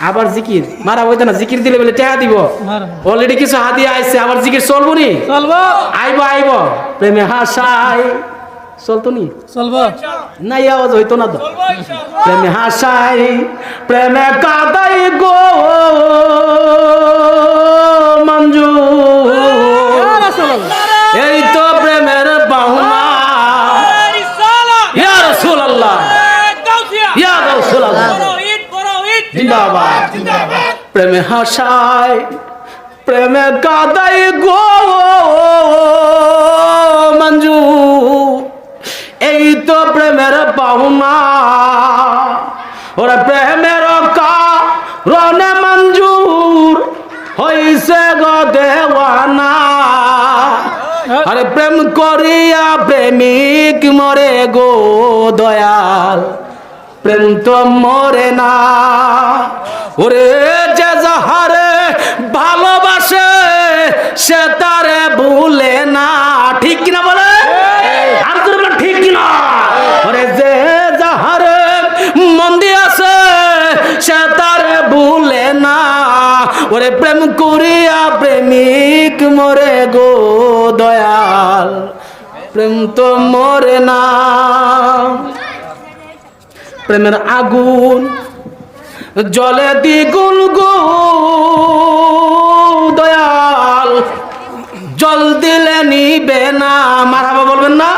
আবার জিকির মারা বইতে না, জিকির দিলে বলে টাকা দিব। অলরেডি কিছু হাদিয়া আইছে, আবার জিকির চলবো নি? চলবো, আইব আইব। প্রেমে হাসাই চলতো নি? চলবো না, আওয়াজ হইতো না তো। প্রেমে হাসাই প্রেমে কাদাই গো মঞ্জু, এই তো প্রেমের বাহুনা। ইয়া রাসূলুল্লাহ, ইয়া রাসূলুল্লাহ, জিন্দাবাদ। প্রেমে হাসাই প্রেমে কাদাই গো মঞ্জু, এই তো প্রেমের পাওনা। ওরা প্রেমের কারণে মঞ্জুর হইছে গো দেওয়ানা। আরে প্রেম করিয়া প্রেমিক মরে গো দয়াল, প্রেম তো মরে না। ওরে যে যাহারে ভালোবাসে সে তারে ভুলে না, ঠিক কিনা বলে? আর ঠিক কিনা? ওরে যে যাহারে মন দিয়াছে সে তারে ভুলে না। ওরে প্রেম করিয়া প্রেমিক মরে গো দয়াল, প্রেম তো মরে না। প্রেমের আগুন জলে দ্বিগুণ গো দয়াল, জল দিলে নিবে না। মারহাবা বলবেন না?